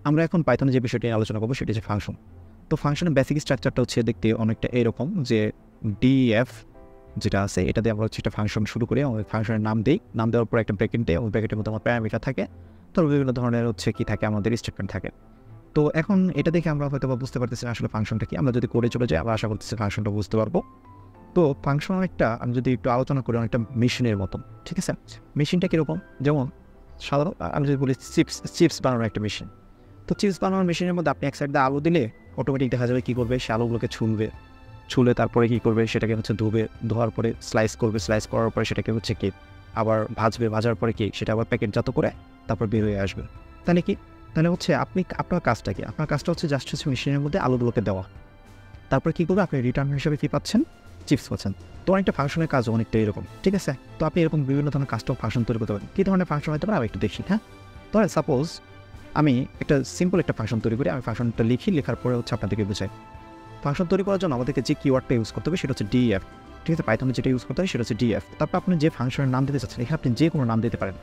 আমরা এখন পাইথনে যে বিষয়টি নিয়ে আলোচনা করবো সেটি হচ্ছে ফাংশন। তো ফাংশনের বেসিক স্ট্রাকচারটা হচ্ছে দেখতে অনেকটা এরকম যে ডিএফ যেটা আছে এটা দিয়ে আমরা হচ্ছে একটা ফাংশন শুরু করি, আমাদের ফাংশনের নাম দিই, নাম দেওয়ার পর একটা ব্র্যাকেট দেয়, ওই ব্র্যাকেটের মধ্যে আমার প্যারামিটার থাকে, তো বিভিন্ন ধরনের হচ্ছে কি থাকে আমাদের স্টেটমেন্ট থাকে। তো এখন এটা দেখে আমরা হয়তো বুঝতে পারতেছি আসলে ফাংশনটা কি। আমরা যদি করে চলে যাই আমরা আশা করতেছি ফাংশনটা বুঝতে পারবো। তো ফাংশন অনেকটা আমি যদি একটু আলোচনা করি অনেকটা মেশিনের মতন, ঠিক আছে? মেশিনটা কীরকম, যেমন সাধারণ আমি যদি বলি চিপস বানানোর একটা মেশিন। তো চিপস বানানোর মেশিনের মধ্যে আপনি এক সাইড দিয়ে আলু দিলে অটোমেটিক দেখা যাবে কী করবে, সে আলুগুলোকে ছুলে তারপরে কী করবে, সেটাকে হচ্ছে ধোয়ার পরে স্লাইস করবে, স্লাইস করার পরে সেটাকে হচ্ছে কি আবার ভাজার পরে কি সেটা আবার প্যাকেটজাত করে তারপর বের হয়ে আসবে। তাহলে কি, তাহলে হচ্ছে আপনার কাজটা কি, আপনার কাজটা হচ্ছে জাস্ট হচ্ছে মেশিনের মধ্যে আলুগুলোকে দেওয়া, তারপর কী করবে আপনি রিটার্ন হিসেবে কী পাচ্ছেন, চিপস পাচ্ছেন। তো অনেকটা ফাংশনের কাজ অনেকটা এরকম, ঠিক আছে? তো আপনি এরকম বিভিন্ন ধরনের কাস্টম ফাংশন তৈরি করতে পারেন। কী ধরনের ফাংশন হতে পারে আমি একটু দেখি। হ্যাঁ, ধরেন সাপোজ আমি একটা সিম্পল একটা ফাংশন তৈরি করি, আমি ফাংশনটা লেখার পরে হচ্ছে আপনাদেরকে বোঝাই। ফাংশন তৈরি করার জন্য আমাদেরকে যে কিওয়ার্ডটা ইউজ করতে হবে সেটা হচ্ছে ডিএফ, ঠিক আছে? পাইথনে যেটা ইউজ করতে হয় সেটা হচ্ছে ডিএফ। তারপর আপনি যে ফাংশনের নাম দিতে চাচ্ছেন এখানে আপনি যে কোনো নাম দিতে পারেন,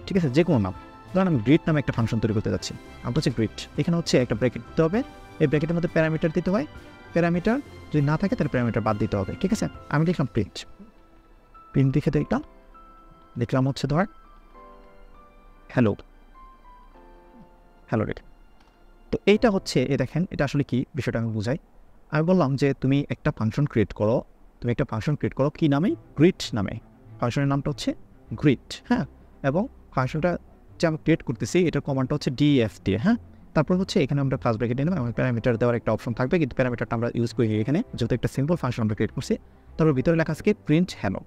ঠিক আছে? যে কোনো নাম। ধরেন আমি গ্রিড নামে একটা ফাংশন তৈরি করতে যাচ্ছি, আমরা হচ্ছে গ্রিড, এখানে হচ্ছে একটা ব্র্যাকেট দিতে হবে, এই ব্র্যাকেটের মধ্যে প্যারামিটার দিতে হয়, প্যারামিটার যদি না থাকে তাহলে প্যারামিটার বাদ দিতে হবে, ঠিক আছে? আমি লিখলাম প্রিন্ট লিখে লিখলাম হচ্ছে ধর হ্যালো রেট। তো এইটা হচ্ছে দেখেন এটা আসলে কি বিষয়টা আমি বুঝাই। আমি বললাম যে তুমি একটা ফাংশন ক্রিয়েট করো, কি নামে, গ্রিড নামে। ফাংশনের নামটা হচ্ছে গ্রিড, হ্যাঁ? এবং ফাংশনটা যে আমি ক্রিয়েট করতেছি এটার কমান্ডটা হচ্ছে ডিএফ দিয়ে, হ্যাঁ? তারপর হচ্ছে এখানে আমরা ক্লাস ব্র্যাকেট নিলাম এবং প্যারামিটার দেওয়ার একটা অপশন থাকবে, কিন্তু প্যারামিটারটা আমরা ইউজ করি এখানে, যেহেতু একটা সিম্পল ফাংশন আমরা ক্রিয়েট করছি। তারপর ভিতরে লেখা আছে প্রিন্ট হ্যালো।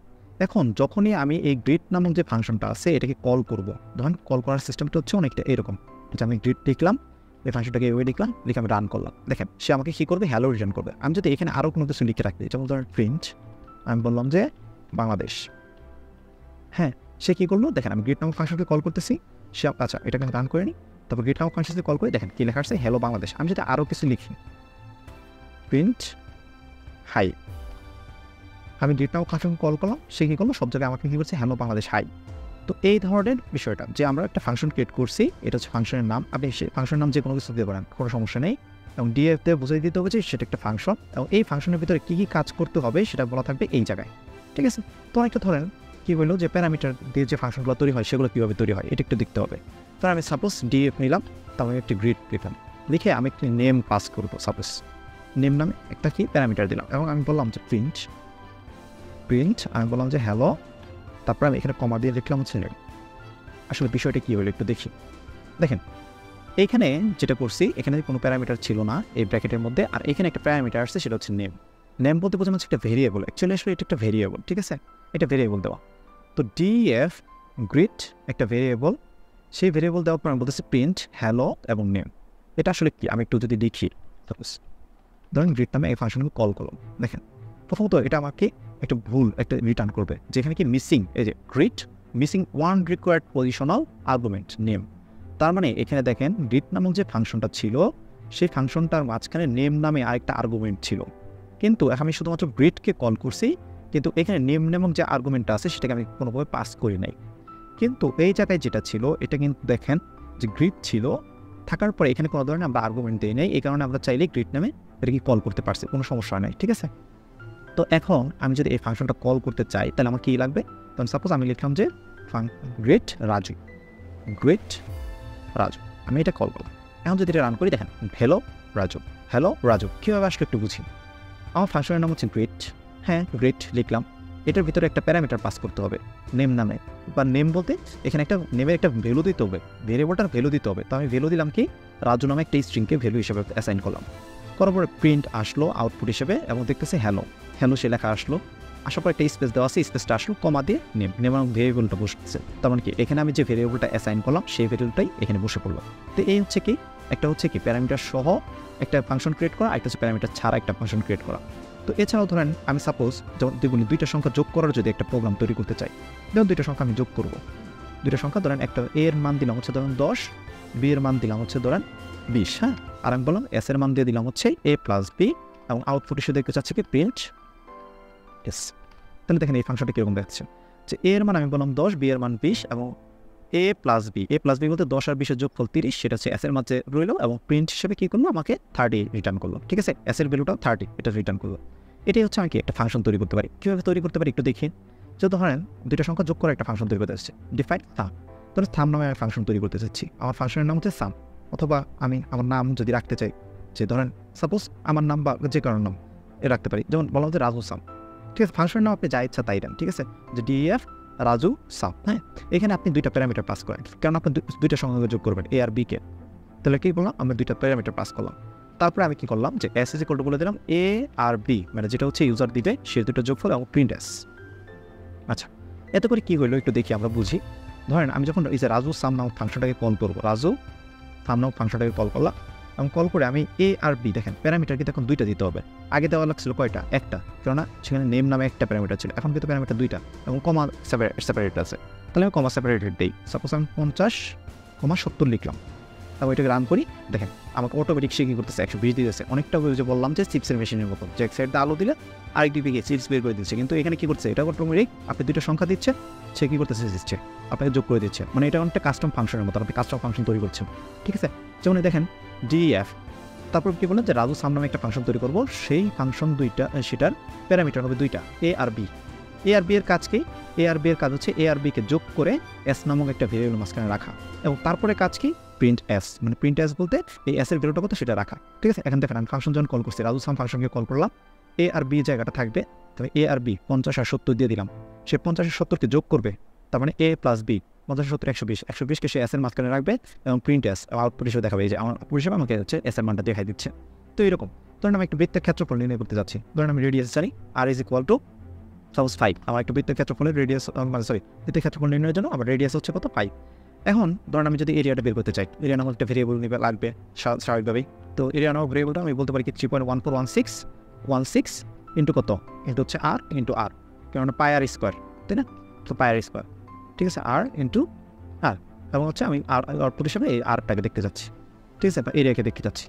এখন যখনই আমি এই গ্রিড নামক যে ফাংশনটা আছে এটাকে কল করব, ধরুন কল করার সিস্টেমটা হচ্ছে অনেকটা এরকম যে আমি গ্রিড লিখলাম, এই ফাংশনটাকে ওই লিখে আমি রান করলাম, দেখেন সে আমাকে কী করবে, হ্যালো রিটার্ন করবে। আমি যদি এখানে আরও কোনো কিছু লিখে রাখি, যেমন ধরেন প্রিন্ট, আমি বললাম যে বাংলাদেশ, হ্যাঁ, সে কী করলো দেখেন, আমি গ্রিড নামক ফাংশনকে কল করতেছি, সে আচ্ছা এটাকে আমি রান করে নিই, তারপর গ্রিড নামক ফাংশনকে কল করে দেখেন কী লেখা আছে, হ্যালো বাংলাদেশ। আমি যদি আরও কিছু লিখি, প্রিন্ট হাই, আমি গ্রিড নামক ফাংশনকে কল করলাম, সে কী করলো সব জায়গায় আমাকে কী করছে, হ্যালো বাংলাদেশ হাই। তো এই ধরনের বিষয়টা যে আমরা একটা ফাংশন ক্রিয়েট করছি, এটা হচ্ছে ফাংশনের নাম, আপনি সেই ফাংশনের নাম যে কোনো কিছু দিতে পারেন, কোনো সমস্যা নেই। এবং ডিএফ দিয়ে বুঝিয়ে দিতে হবে যে সেটা একটা ফাংশন এবং এই ফাংশনের ভিতরে কী কী কাজ করতে হবে সেটা বলা থাকবে এই জায়গায়, ঠিক আছে? তো অনেকটা ধরেন কী বললো যে প্যারামিটার দিয়ে যে ফাংশনগুলো তৈরি হয় সেগুলো কীভাবে তৈরি হয় এটা একটু দেখতে হবে। তাহলে আমি সাপোজ ডিএফ নিলাম, তারপর আমি একটি গ্রিড লিখলাম, লিখে আমি একটি নেম পাস করবো, সাপোজ নেম নামে একটা কি প্যারামিটার দিলাম এবং আমি বললাম যে প্রিন্ট আমি বললাম যে হ্যালো, তারপর আমি এখানে কমা দিয়ে লিখলাম হচ্ছে নেম। আসলে বিষয়টা কী হলো একটু দেখি। দেখেন এইখানে যেটা করছি, এখানে কোনো প্যারামিটার ছিল না এই ব্র্যাকেটের মধ্যে, আর এখানে একটা প্যারামিটার আসছে সেটা হচ্ছে নেম বলতে বোঝানো হচ্ছে একটা ভেরিয়েবল, অ্যাকচুয়ালি আসলে এটা একটা ভেরিয়েবল, ঠিক আছে? এটা ভেরিয়েবল দেওয়া। তো ডিএফ গ্রিড একটা ভেরিয়েবল, সেই ভেরিয়েবল দেওয়ার পর আমি বলতেছি প্রিন্ট হ্যালো এবং নেম। এটা আসলে কি আমি একটু যদি লিখি, ধরুন গ্রিড নামে এই ফাংশনকে কল করলাম, দেখেন প্রথমত এটা আমাকে একটা ভুল একটা রিটার্ন করবে, যেখানে কি মিসিং, এই যে grid missing one required positional argument name. তার মানে এখানে দেখেন গ্রিড নামক যে ফাংশনটা ছিল সেই ফাংশনটার মাঝখানে নেম নামে আরেকটা আর্গুমেন্ট ছিল, কিন্তু আমি শুধুমাত্র গ্রিডকে কল করছি, কিন্তু এখানে নেম নামক যে আর্গুমেন্টটা আছে সেটাকে আমি কোনোভাবে পাস করি নাই। কিন্তু এই জায়গায় যেটা ছিল এটা কিন্তু দেখেন যে গ্রিড ছিল থাকার পরে এখানে কোনো ধরনের আমরা আর্গুমেন্ট দিই নাই, এই কারণে আমরা চাইলে গ্রিড নামে এটাকে কল করতে পারছি, কোনো সমস্যা নেই, ঠিক আছে? তো এখন আমি যদি এই ফাংশনটা কল করতে চাই তাহলে আমার কী লাগবে, তখন সাপোজ আমি লিখলাম যে গ্রিড রাজু, আমি এটা কল করলাম। এখন যদি এটা রান করি দেখেন হ্যালো রাজু কীভাবে আসলে একটু বুঝি। আমার ফাংশনের নাম হচ্ছে গ্রিড, হ্যাঁ গ্রিড লিখলাম, এটার ভিতরে একটা প্যারামিটার পাস করতে হবে নেম নামে, বা নেম বলতে এখানে একটা নেমের একটা ভ্যালু দিতে হবে, ভেরিয়েবলটার ভ্যালু দিতে হবে। তো আমি ভ্যালু দিলাম কি, রাজু নামে একটা স্ট্রিংকে ভ্যালু হিসেবে অ্যাসাইন করলাম, করার পরে প্রিন্ট আসলো আউটপুট হিসেবে এবং দেখতেছে হ্যালো সে লেখা আসলো, আসার পর একটা স্পেস দেওয়া আছে, স্পেসটা আসলো, কমা দিয়ে নেম এবং ভেরিয়েবলটা বসছে। তার মানে কি এখানে আমি যে ভেরিয়েবলটা অ্যাসাইন করলাম সেই ভেরিয়েবলটাই এখানে বসে পড়লো। তো এই হচ্ছে কি একটা হচ্ছে কি প্যারামিটার সহ একটা ফাংশন ক্রিয়েট করা, একটা হচ্ছে প্যারামিটার ছাড়া একটা ফাংশন ক্রিয়েট করা। তো এছাড়াও ধরেন আমি সাপোজ যেমন দুইটা সংখ্যা যোগ করার যদি একটা প্রোগ্রাম তৈরি করতে চাই, যেমন দুইটা সংখ্যা আমি যোগ করবো, দুইটা সংখ্যা ধরেন একটা এ এর মান দিলাম হচ্ছে ধরেন 10, বি এর মান দিলাম হচ্ছে ধরেন 20, হ্যাঁ, আর আমি বললাম এস এর মান দিয়ে দিলাম হচ্ছে a + b এবং আউটপুট হিসেবে দেখতে চাচ্ছি কি প্রিন্ট এস। তাহলে দেখেন এই ফাংশনটা কীরকম দেখছে যে এ এর মান আমি বললাম 10, বি এর মান 20 এবং এ প্লাস বি বলতে 10 আর 20 এর যোগফল 30, সেটা হচ্ছে এস এর মাঝে রইলো এবং প্রিন্ট হিসেবে কী করলো, আমাকে 30 রিটার্ন করলো। ঠিক আছে, এস এর ভ্যালুটাও 30, এটা রিটার্ন করলো। এটাই হচ্ছে আমি কি একটা ফাংশন তৈরি করতে পারি। কীভাবে তৈরি করতে পারি একটু দেখি। যে ধরেন দুইটা সংখ্যা যোগ করে একটা ফাংশন তৈরি করতে আসছে, ডিফাইন সাম। ধরেন সাম নামে আমি ফাংশন তৈরি করতে চাচ্ছি, আমার ফাংশনের নাম হচ্ছে সাম, অথবা আমি আমার নাম যদি রাখতে চাই, যে ধরেন সাপোজ আমার নাম বা যে কারোর নাম এ রাখতে পারি, যেমন বলা হচ্ছে রাজু সাম। ঠিক আছে, ফাংশনের নাম আপনি যা ইচ্ছা তাই দেন। ঠিক আছে, যে ডিএফ রাজু সাম। হ্যাঁ, এখানে আপনি দুইটা প্যারামিটার পাস করেন, কারণ আপনি দুইটা সংখ্যাকে যোগ করবেন এ আর বি কে। তাহলে কী বললাম, আমি দুইটা প্যারামিটার পাস করলাম। তারপরে আমি কী করলাম, যে এস ইজ ইকুয়াল টু বলে দিলাম এ আর বি, মানে যেটা হচ্ছে ইউজার দিবে সে দুটো যোগফল এবং প্রিন্ট এস। আচ্ছা, এত করে কী হইলো একটু দেখি, আমরা বুঝি। ধরেন আমি যখন এই যে রাজু সাম নামক ফাংশনটাকে কল করবো, রাজু সাম নামক ফাংশনটাকে কল করলাম এবং কল করে আমি এ আর বি, দেখেন প্যারামিটার কিন্তু এখন দুইটা দিতে হবে। আগে দেওয়া লাগছিল কয়টা, একটা, কেননা সেখানে নেম নামে একটা প্যারামিটার ছিল, এখন কিন্তু প্যারামিটার দুইটা এবং কমা সেপারেট আছে। তাহলে আমি কমা সেপারেটেড দিই। সাপোজ আমি 50,70 লিখলাম এবং এটাকে রান করি। দেখেন আমাকে অটোমেটিক সে কী করতেছে, 120 দিতেছে। অনেকটা যে বললাম যে চিপসের মেশিনের মতো, যে এক সাইড দিয়ে আলো দিলে আরেকটি দিকে চিপস বের করে দিচ্ছে, কিন্তু এখানে কী করছে, এটা অটোমেটিক আপনি দুটো সংখ্যা দিচ্ছে, সে কী করতেছে, দিচ্ছে আপনাকে যোগ করে দিচ্ছে। মানে এটা একটা কাস্টম ফাংশনের মতো, আপনি কাস্টম ফাংশন তৈরি করছেন। ঠিক আছে, যেমন দেখেন ডিএফ, তারপর কী বললেন যে রাজু সাম নামে একটা ফাংশন তৈরি করবো, সেই ফাংশন দুইটা, সেটার প্যারামিটার হবে দুইটা, এ আর বি। এ আর বি এর কাজ কি, এ আর বি এর কাজ হচ্ছে এ আর বিকে যোগ করে এস নামক একটা ভেরিয়েবল মাঝখানে রাখা, এবং তারপরে কাজ কি, প্রিন্ট এস, মানে প্রিন্ট এস বলতে এই এস এর ভ্যালুটা কত সেটা রাখা। ঠিক আছে, এখন দেখেন আমি ফাংশন যখন কল করছি, রাজু সাম ফাংশনকে কল করলাম, এ আর বি জায়গাটা থাকবে, তবে এ আর বি 50 আর 70 দিয়ে দিলাম, সে 50 আর 70কে যোগ করবে, তার মানে এ প্লাস বি, 50 70 120কে সে এস এর মাঝখানে রাখবে এবং প্রিন্ট এস আউটপুট হিসেবে দেখাবে। এই যে আমার আউটপুট হিসেবে আমাকে হচ্ছে এস এর মানটা দেখাই দিচ্ছে। তো এরকম ধরেন আমি একটা বৃত্তের ক্ষেত্রফল নির্ণয় করতে যাচ্ছি, ধরেন আমি রেডিয়াস জানি আর ইজ ইকুয়াল টু সাপোজ 5, আমার একটা বৃত্তের ক্ষেত্রফলের রেডিয়াস, বৃত্তের ক্ষেত্রফল নির্ণয়ের জন্য আমার রেডিয়াস হচ্ছে কত, 5। এখন ধরেন আমি যদি এরিয়াটা বের করতে চাই, এরিয়া নামক একটা ভেরিয়েবল নিবে লাগবে স্বাভাবিকভাবেই। তো এরিয়া নামক ভেরিয়েবলটা আমি বলতে পারি কি 3.1416 ইন্টু কত, ইন্টু হচ্ছে আর ইন্টু আর, কেননা পাই আর স্কোয়ার, তাই না? তো পাই আর স্কোয়ার, ঠিক আছে, আর ইন্টু আর, এবং হচ্ছে আমি আর আউটপুট হিসাবে এই আরটাকে দেখতে যাচ্ছি। ঠিক আছে, এরিয়াকে দেখতে যাচ্ছি।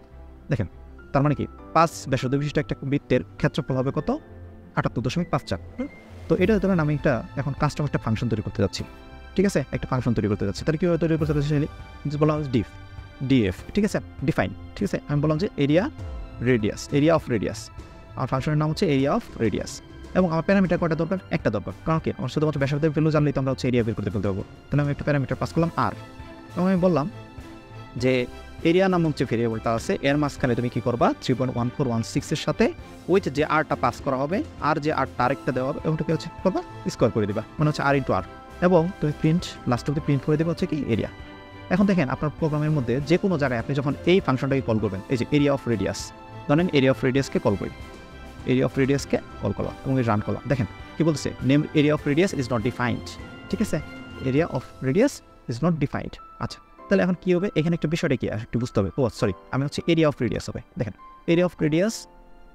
দেখেন তার মানে কি 5 ব্যাসার্ধ বিশিষ্ট একটা বৃত্তের ক্ষেত্রফল হবে কত, 78.54। তো এটা ধরেন আমি এখন কাস্টম একটা ফাংশন তৈরি করতে যাচ্ছি। ঠিক আছে, একটা ফাংশন তৈরি করতে যাচ্ছি, তাহলে কীভাবে তৈরি করতে যাচ্ছি, বললাম ডিএফ। ঠিক আছে, ডিফাইন। ঠিক আছে, আমি বললাম যে এরিয়া অফ রেডিয়াস, আমার ফাংশনের নাম হচ্ছে এরিয়া অফ রেডিয়াস, এবং আমার প্যারামিটার কয়টা দরকার, একটা দরকার, কারণ কি আমার শুধুমাত্র ব্যাসার্ধের ভ্যালু জানলেই তো আমরা হচ্ছে এরিয়া বের করতে পারবো। তাহলে আমি একটা প্যারামিটার পাস করলাম আর, এবং আমি বললাম যে এরিয়া নামক যে ভেরিয়েবলটা আছে এর মাঝখানে তুমি কী করবা, 3.1416 সাথে উইথ যে আরটা পাস করা হবে, আর যে আরটা আরেকটা দেওয়া হবে, ওটাকে হচ্ছে করবা স্কোয়ার করে দিবা, মানে হচ্ছে আর ইন্টু আর, এবং তুমি লাস্ট অব্দি প্রিন্ট করে দেবে হচ্ছে কি এরিয়া। এখন দেখেন আপনার প্রোগ্রামের মধ্যে যে কোনো জায়গায় আপনি যখন এই ফাংশনটাকে কল করবেন, এই যে এরিয়া অফ রেডিয়াস, ধরেন এরিয়া অফ রেডিয়াসকে কল করি, এরিয়া অফ রেডিয়াসকে কল করলাম এবং রান করলাম। দেখেন কি বলছে, name area of radius is not defined. ঠিক আছে, area of radius is not defined. আচ্ছা, তাহলে এখন কী হবে, এখানে একটা বিষয়টা কি একটু বুঝতে হবে। আমি হচ্ছে এরিয়া অফ রেডিয়াস হবে, দেখেন এরিয়া অফ রেডিয়াস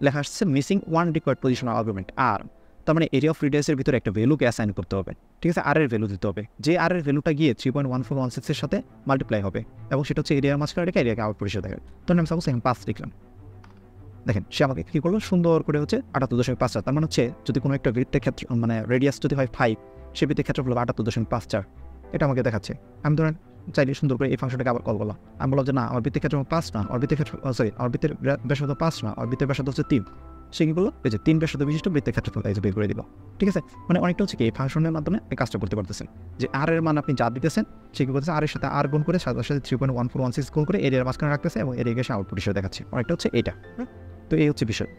লেখা আসছে missing one required positional argument R, তার মানে এরিয়া অফ রেডিয়াসের ভিতরে একটা ভ্যালুকে অ্যাসাইন করতে হবে। ঠিক আছে, আর এর ভ্যালু দিতে হবে, যে আর এর ভ্যালুটা গিয়ে 3.1416 এর সাথে মাল্টিপ্লাই হবে, এবং সেটা হচ্ছে এরিয়ার মাঝখানে রেখে এরিয়াকে আউটপুট হিসেবে দেখাবে। তখন আমি সাপোজ এখানে 5 লিখলাম, দেখেন সে আমাকে কী করলো, সুন্দর করে হচ্ছে 78.54। তার মানে হচ্ছে যদি কোনো একটা বৃত্তের ক্ষেত্রে মানে রেডিয়াস যদি হয় 5, সে বৃত্তের ক্ষেত্রফল 78.54, এটা আমাকে দেখাচ্ছে। আমি ধরেন চাইলে সুন্দর করে এই ফাংশনটাকে আবার কল করলাম, আমি বললাম যে না আমার বৃত্তের ক্ষেত্রফল 5 না, আমার বৃত্তের আমার বৃত্তের ব্যাসার্ধ 5 না, আমার বৃত্তের ব্যাসার্ধ হচ্ছে 3। সে কী করলো, এই যে 3 ব্যাসার্ধ বিশিষ্ট বৃত্তের ক্ষেত্রফল এই যে বের করে দিল। ঠিক আছে, মানে অনেকটা হচ্ছে কি এই ফাংশনের মাধ্যমে আপনি কাজটা করতে পারতেছেন, যে আর এর মান আপনি যা দিতেছেন সে কী করতেছে, আর এর সাথে আর গুণ করে সাথে 3.1416 গুণ করে এরিয়ার মাঝখানে রাখতেছে এবং এরিয়াকে সে আউটপুট হিসেবে দেখাচ্ছে। অনেকটা হচ্ছে এটা। তো এই হচ্ছে বিষয়।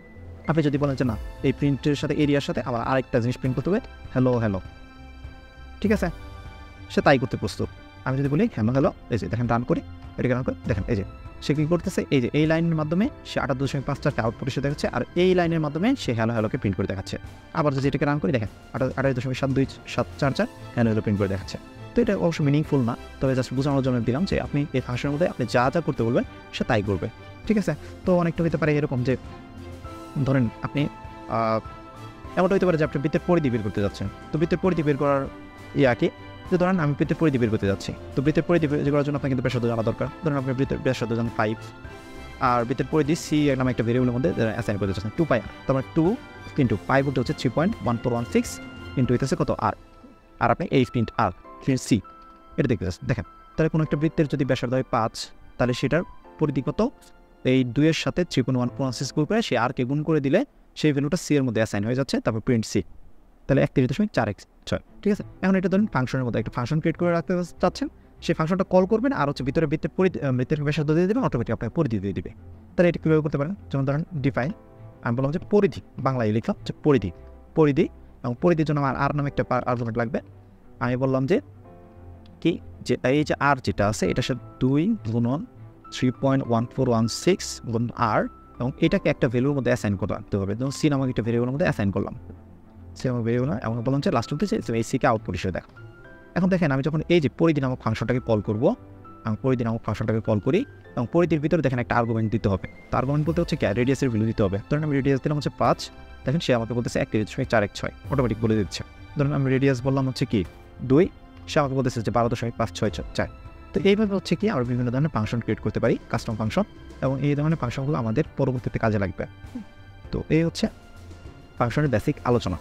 আপনি যদি বলেন যে না এই প্রিন্টের সাথে এরিয়ার সাথে আবার আরেকটা জিনিস প্রিন্ট করতে হবে, হ্যালো, ঠিক আছে, সে তাই করতে প্রস্তুত। আমি যদি বলি হ্যালো, এই যে দেখেন রান করি, এটাকে রান করে দেখেন এই যে সে কী করতেছে, এই যে এই লাইনের মাধ্যমে সে 78.54টা আউটপুট হিসেবে দেখাচ্ছে, আর এই লাইনের মাধ্যমে সে হ্যালোকে প্রিন্ট করে দেখাচ্ছে। আবার যদি এটাকে রান করি দেখেন 28.72744 হ্যালো প্রিন্ট করে দেখাচ্ছে। তো এটা অবশ্য মিনিংফুল না, তবে জাস্ট বোঝানোর জন্য দিলাম যে আপনি এই ফাংশনের মধ্যে আপনি যা করতে বলবেন সে তাই করবে। ঠিক আছে, তো অনেকটা হতে পারে এরকম যে ধরেন আপনি এমনটা হতে পারে যে আপনি বৃত্তের পরিধি বের করতে যাচ্ছেন। তো বৃত্তের পরিধি বের করার কি যে ধরেন আমি বৃত্তের পরিধি বের করতে যাচ্ছি, তো বৃত্তের পরিধি বের করার জন্য আপনার কিন্তু ব্যাসার্ধ জানা দরকার। ধরেন আপনি বৃত্তের ব্যাসার্ধ জানেন 5, আর বৃত্তের পরিধি সি নামে একটা ভেরিয়েবলের মধ্যে অ্যাসাইন করতে যাচ্ছেন 2πr, তার মানে 2 ইন্টু পাই বলতে হচ্ছে 3.1416 ইন্টু হইতেছে কত আর, আর আপনি এই প্রিন্ট আর প্রিন্ট সি। এটা দেখতে পাচ্ছেন। দেখেন তাহলে কোনো একটা বৃত্তের যদি ব্যাসার্ধ হয় 5, তাহলে সেটার পরিধি কত, এই 2 এর সাথে 3.1 প্রসেস করে সে আর কে গুণ করে দিলে সেই ভ্যালুটা সি এর মধ্যে অ্যাসাইন হয়ে যাচ্ছে, তারপর প্রিন্ট সি। তাহলে 31.4x6, ঠিক আছে। এখন এটা ধরুন ফাংশনের মধ্যে একটা ফাংশন ক্রিয়েট করে রাখতে চাচ্ছেন, সেই ফাংশনটা কল করবেন আর হচ্ছে ভিতরে বৃত্তের ব্যাসার্ধ দিয়ে দেবেন, অটোমেটিক আপনাকে পরিধি দিয়ে দিবে। তাহলে এটা কীভাবে করতে পারেন, যেমন ধরেন ডিফাইন, আমি বললাম যে পরিধি, বাংলায় লিখলাম যে পরিধি এবং পরিধির জন্য আমার আর নামে একটা আর্গুমেন্ট লাগবে। আমি বললাম যে কি, যে এই যে আর যেটা আছে এটা সে 2 গুণন 3.1416 গুণ আর, এবং এটাকে একটা ভ্যালুর মধ্যে অ্যাসাইন করে রাখতে হবে। যেমন সি নামক একটা ভ্যারিয়েবলের মধ্যে অ্যাসাইন করলাম, সি নামক ভ্যারিয়েবল, এবং বললাম যে লাস্ট হতে এই সিকে আউটপুট হিসেবে দেখো। এখন দেখেন আমি যখন এই যে পরিধি নামক ফাংশনটাকে কল করবো, এবং পরিধি নামক ফাংশনটাকে কল করি, এবং পরিধির ভিতরে দেখেন একটা আর্গুমেন্ট দিতে হবে। তো আর্গুমেন্ট বলতে হচ্ছে কি, রেডিয়াসের ভ্যালু দিতে হবে। ধরেন আমি রেডিয়াস দিলাম হচ্ছে 5, দেখেন সে আমাকে বলতেছে 31.4x6, অটোমেটিক বলে দিচ্ছে। ধরুন আমি রেডিয়াস বললাম হচ্ছে কি 2, সে আমাকে বলতেছে যে 12.564। তো এইভাবে হচ্ছে কি আমরা বিভিন্ন ধরনের ফাংশন ক্রিয়েট করতে পারি, কাস্টম ফাংশন, এবং এই ধরনের ফাংশনগুলো আমাদের পরবর্তীতে কাজে লাগবে। তো এই হচ্ছে ফাংশনের বেসিক আলোচনা।